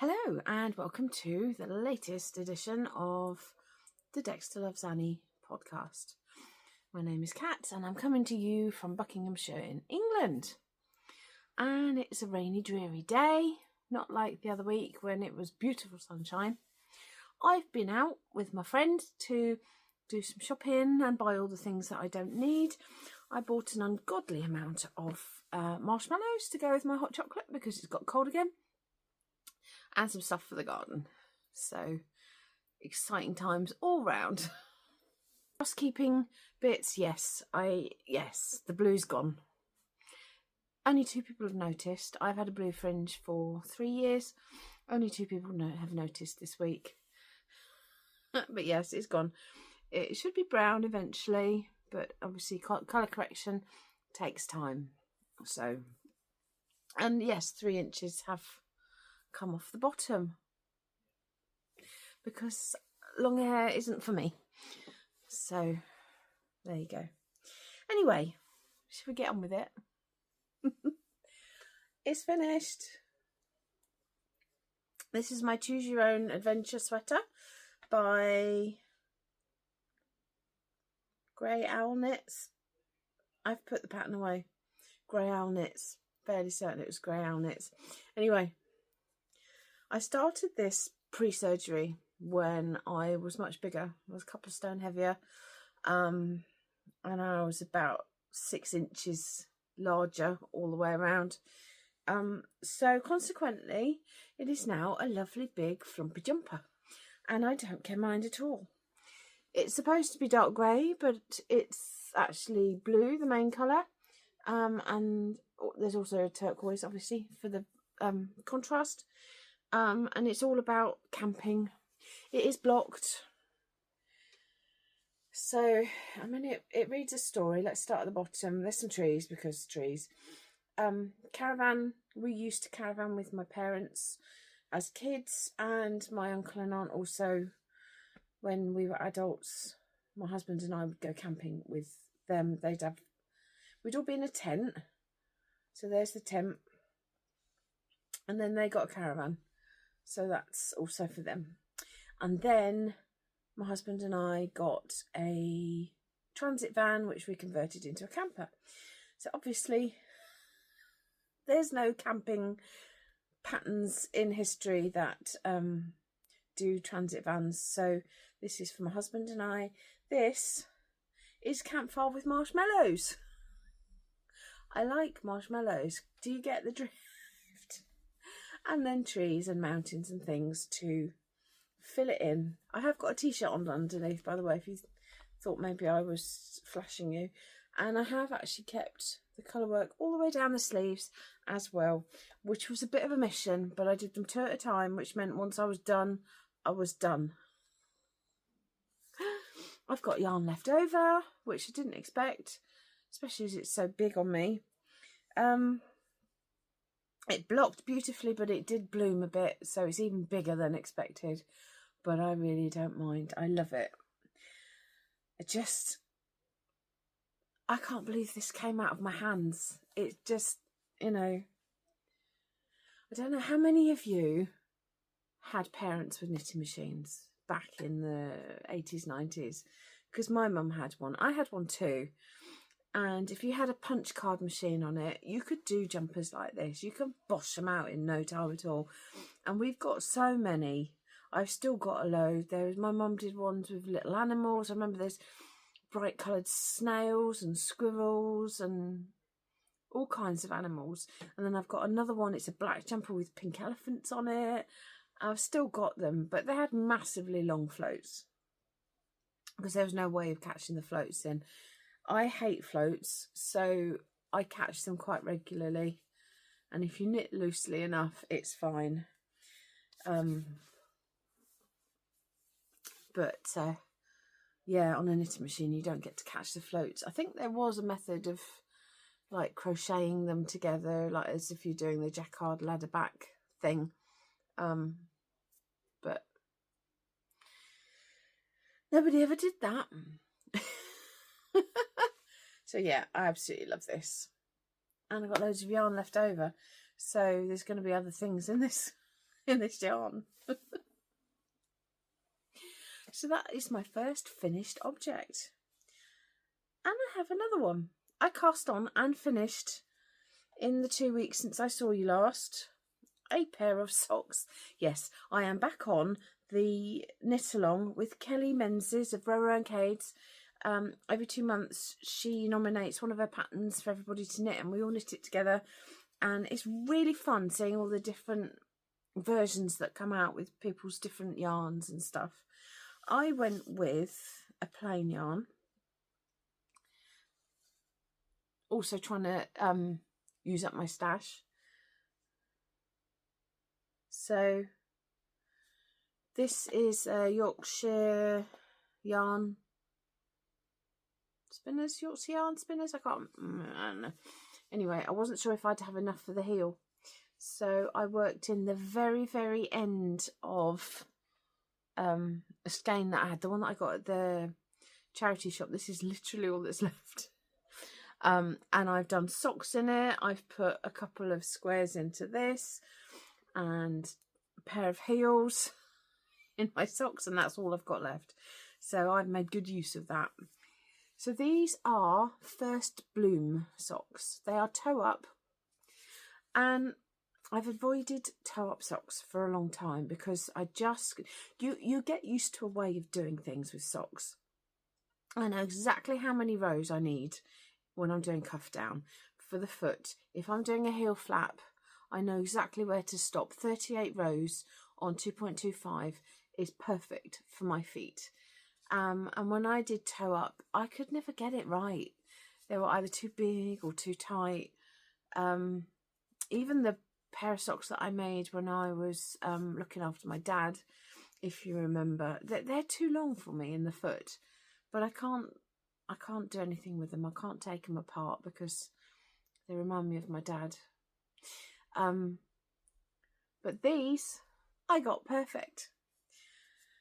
Hello and welcome to the latest edition of the Dexter Loves Annie podcast. My name is Kat and I'm coming to you from Buckinghamshire in England. And it's a rainy, dreary day, not like the other week when it was beautiful sunshine. I've been out with my friend to do some shopping and buy all the things that I don't need. I bought an ungodly amount of marshmallows to go with my hot chocolate because it's got cold again. And some stuff for the garden. So, exciting times all round. Housekeeping bits, yes, the blue's gone. Only 2 people have noticed. I've had a blue fringe for 3 years. Only 2 people have noticed this week. But yes, it's gone. It should be brown eventually, but obviously colour correction takes time. So, and yes, 3 inches have come off the bottom because long hair isn't for me. So there you go. Anyway, should we get on with it? It's finished. This is my Choose Your Own Adventure sweater by Grey Owl Knits. I've put the pattern away. Grey Owl Knits. Fairly certain it was Grey Owl Knits. Anyway, I started this pre-surgery when I was much bigger. I was a couple of stone heavier, and I was about 6 inches larger all the way around. So consequently, it is now a lovely big flumpy jumper, and I don't mind at all. It's supposed to be dark grey, but it's actually blue, the main colour, and there's also a turquoise, obviously, for the contrast. And it's all about camping. It is blocked. So, I mean, it reads a story. Let's start at the bottom. There's some trees, because trees. Caravan. We used to caravan with my parents as kids, and my uncle and aunt also, when we were adults. My husband and I would go camping with them. We'd all be in a tent. So there's the tent. And then they got a caravan. So that's also for them. And then my husband and I got a transit van, which we converted into a camper. So obviously, there's no camping patterns in history that do transit vans. So this is for my husband and I. This is campfire with marshmallows. I like marshmallows. Do you get the drift? And then trees and mountains and things to fill it in. I have got a t-shirt on underneath, by the way, if you thought maybe I was flashing you. And I have actually kept the colour work all the way down the sleeves as well, which was a bit of a mission, but I did them 2 at a time, which meant once I was done, I was done. I've got yarn left over, which I didn't expect, especially as it's so big on me. It blocked beautifully, but it did bloom a bit, so it's even bigger than expected. But I really don't mind. I love it. I can't believe this came out of my hands. It just, I don't know how many of you had parents with knitting machines back in the 80s, 90s. Because my mum had one. I had one too. And if you had a punch card machine on it, you could do jumpers like this. You could bosh them out in no time at all. And we've got so many. I've still got a load. My mum did ones with little animals. I remember there's bright coloured snails and squirrels and all kinds of animals. And then I've got another one. It's a black jumper with pink elephants on it. I've still got them, but they had massively long floats because there was no way of catching the floats in. I hate floats, so I catch them quite regularly. And if you knit loosely enough, it's fine. Yeah, on a knitting machine, you don't get to catch the floats. I think there was a method of like crocheting them together, like as if you're doing the jacquard ladder back thing. But nobody ever did that. So yeah, I absolutely love this. And I've got loads of yarn left over. So there's going to be other things in this in this yarn. So that is my first finished object. And I have another one. I cast on and finished in the 2 weeks since I saw you last a pair of socks. Yes, I am back on the knit along with Kelly Menzies of Rower and Cades. Every 2 months she nominates one of her patterns for everybody to knit, and we all knit it together, and it's really fun seeing all the different versions that come out with people's different yarns and stuff. I went with a plain yarn, also trying to use up my stash. So this is a Yorkshire yarn spinners, Yorkshire yarn spinners, I don't know. Anyway, I wasn't sure if I'd have enough for the heel, so I worked in the very, very end of a skein that I had, the one that I got at the charity shop. This is literally all that's left. And I've done socks in it. I've put a couple of squares into this and a pair of heels in my socks, and that's all I've got left. So I've made good use of that. So these are First Bloom socks. They are toe up, and I've avoided toe up socks for a long time because I just, you get used to a way of doing things with socks. I know exactly how many rows I need when I'm doing cuff down for the foot. If I'm doing a heel flap, I know exactly where to stop. 38 rows on 2.25 is perfect for my feet. And when I did toe up, I could never get it right. They were either too big or too tight. Even the pair of socks that I made when I was looking after my dad, if you remember, they're too long for me in the foot. But I can't do anything with them. I can't take them apart because they remind me of my dad. But these I got perfect.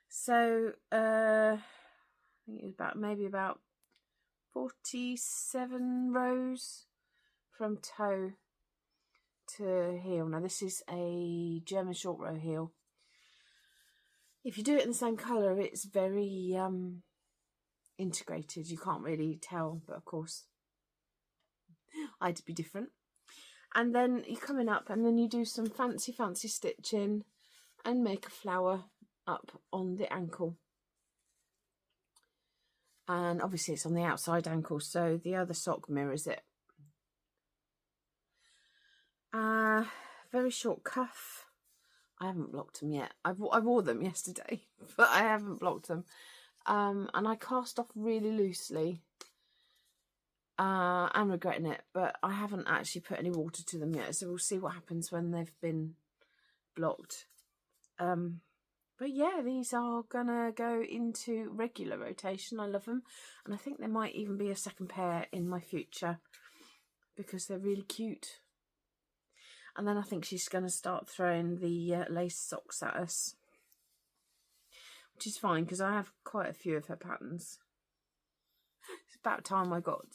So I think it was maybe about 47 rows from toe to heel. Now this is a German short row heel. If you do it in the same colour, it's very integrated. You can't really tell, but of course I had to be different. And then you're coming up, and then you do some fancy stitching and make a flower up on the ankle. And obviously it's on the outside ankle, so the other sock mirrors it. Very short cuff. I haven't blocked them yet. I wore them yesterday, but I haven't blocked them. And I cast off really loosely. I'm regretting it, but I haven't actually put any water to them yet, so we'll see what happens when they've been blocked. But yeah, these are gonna go into regular rotation. I love them, and I think there might even be a second pair in my future because they're really cute. And then I think she's gonna start throwing the lace socks at us, which is fine because I have quite a few of her patterns. It's about time I got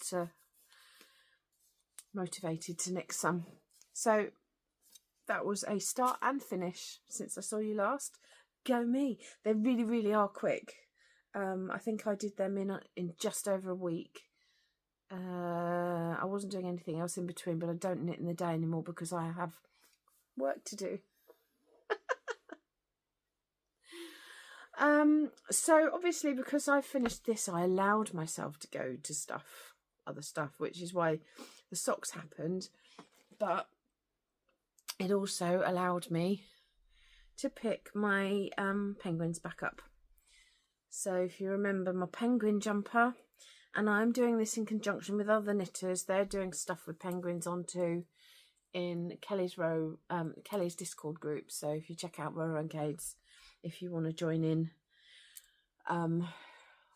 motivated to knit some. So that was a start and finish since I saw you last. Go me. They really, really are quick. I think I did them in just over a week. I wasn't doing anything else in between, but I don't knit in the day anymore because I have work to do. So obviously because I finished this, I allowed myself to go to other stuff, which is why the socks happened, but it also allowed me to pick my penguins back up. So if you remember my penguin jumper, and I'm doing this in conjunction with other knitters, they're doing stuff with penguins on too in Kelly's Discord group. So if you check out Rower and Cades, if you want to join in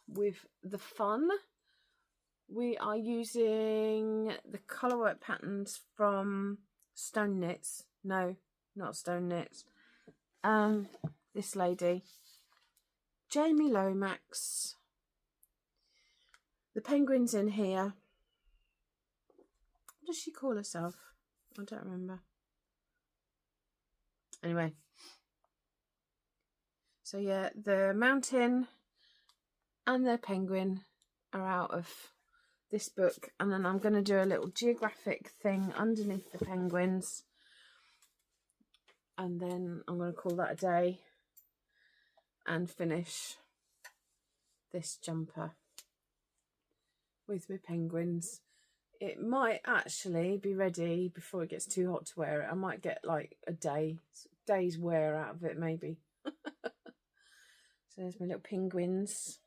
with the fun. We are using the colourwork patterns from Stone Knits. No, not Stone Knits. This lady, Jamie Lomax. The penguins in here. What does she call herself? I don't remember. Anyway, So yeah, the mountain and the penguin are out of this book, and then I'm going to do a little geographic thing underneath the penguins, and then I'm going to call that a day and finish this jumper with my penguins. It might actually be ready before it gets too hot to wear it. I might get like a day's wear out of it maybe. So there's my little penguins.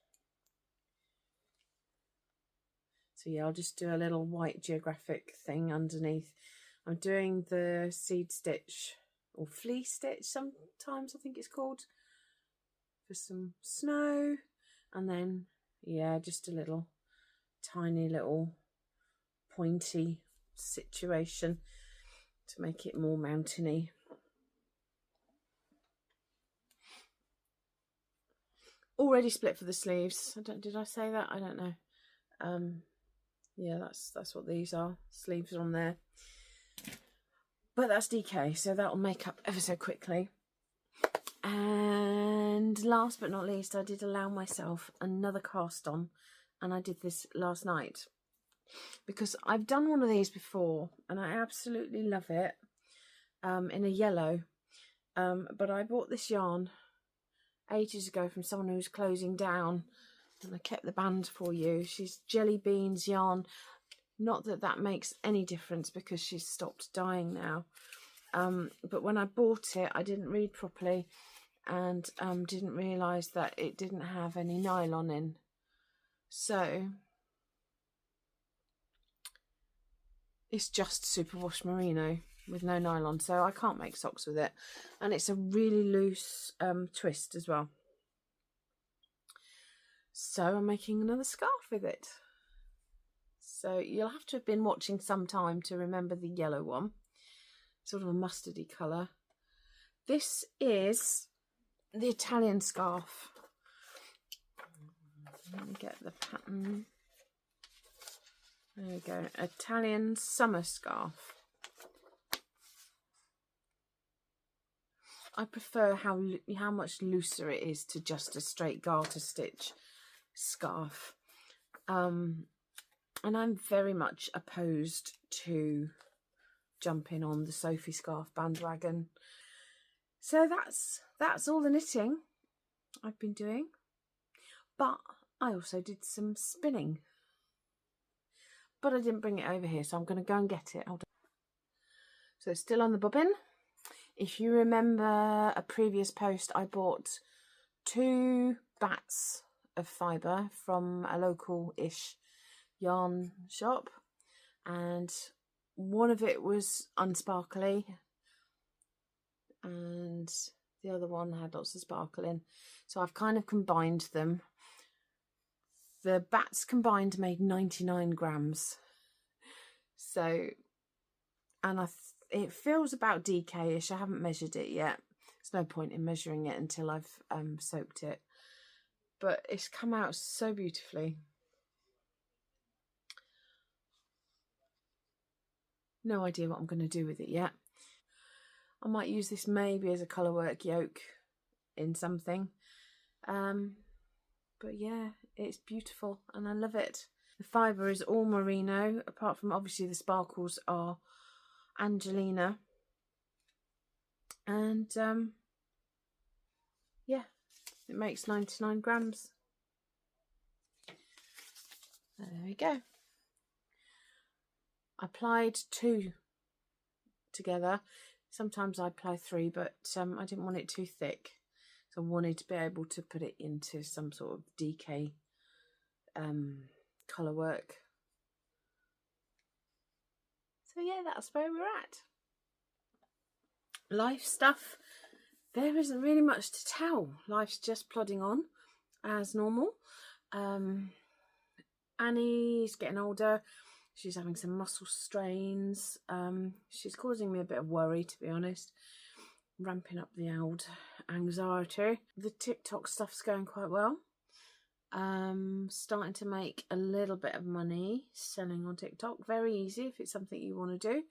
So yeah, I'll just do a little white geographic thing underneath. I'm doing the seed stitch or flea stitch sometimes, I think it's called, for some snow. And then, yeah, just a little tiny little pointy situation to make it more mountainy. Already split for the sleeves. Did I say that? I don't know. Yeah, that's what these are. Sleeves are on there. But that's DK, so that'll make up ever so quickly. And last but not least, I did allow myself another cast on, and I did this last night because I've done one of these before and I absolutely love it, in a yellow. But I bought this yarn ages ago from someone who's closing down, and I kept the band for you. She's Jelly Beans yarn. Not that that makes any difference because she's stopped dyeing now. But when I bought it, I didn't read properly and didn't realise that it didn't have any nylon in. So it's just superwash merino with no nylon, so I can't make socks with it. And it's a really loose twist as well. So I'm making another scarf with it. So you'll have to have been watching some time to remember the yellow one. Sort of a mustardy colour. This is the Italian scarf. Let me get the pattern. There we go. Italian summer scarf. I prefer how much looser it is to just a straight garter stitch scarf. And I'm very much opposed to jumping on the Sophie scarf bandwagon. So that's all the knitting I've been doing. But I also did some spinning. But I didn't bring it over here, so I'm going to go and get it. So it's still on the bobbin. If you remember a previous post, I bought 2 bats of fibre from a local-ish yarn shop, and one of it was unsparkly and the other one had lots of sparkle in, so I've kind of combined them. The bats combined made 99 grams, so, and it feels about DK-ish. I haven't measured it yet. There's no point in measuring it until I've soaked it, but it's come out so beautifully. No idea what I'm going to do with it yet. I might use this maybe as a colourwork yoke in something. But yeah, it's beautiful and I love it. The fibre is all merino, apart from obviously the sparkles are Angelina. And yeah, it makes 99 grams. There we go. I applied 2 together. Sometimes I apply 3, but I didn't want it too thick. So I wanted to be able to put it into some sort of DK colour work. So yeah, that's where we're at. Life stuff. There isn't really much to tell. Life's just plodding on as normal. Annie's getting older. She's having some muscle strains. She's causing me a bit of worry, to be honest. Ramping up the old anxiety. The TikTok stuff's going quite well. Starting to make a little bit of money selling on TikTok. Very easy if it's something you want to do.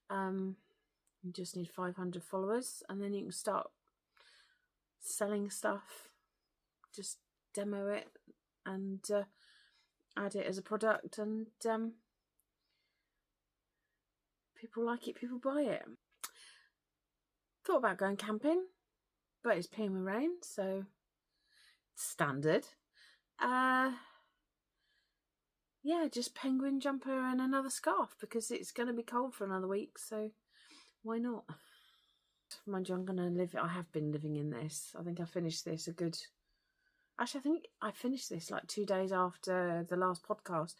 You just need 500 followers and then you can start selling stuff, just demo it and add it as a product, and people like it, people buy it. Thought about going camping, but it's peeing with rain, so standard. Yeah, just penguin jumper and another scarf because it's going to be cold for another week, so why not? Mind you, I have been living in this. I think I finished this Actually, I think I finished this like 2 days after the last podcast,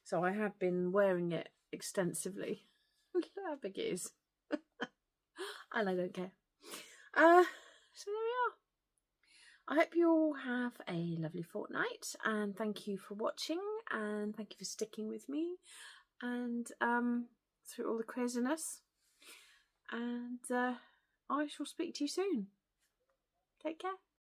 so I have been wearing it extensively. Look how big it is. And I don't care. So there we are. I hope you all have a lovely fortnight, and thank you for watching, and thank you for sticking with me, and through all the craziness. And I shall speak to you soon. Take care.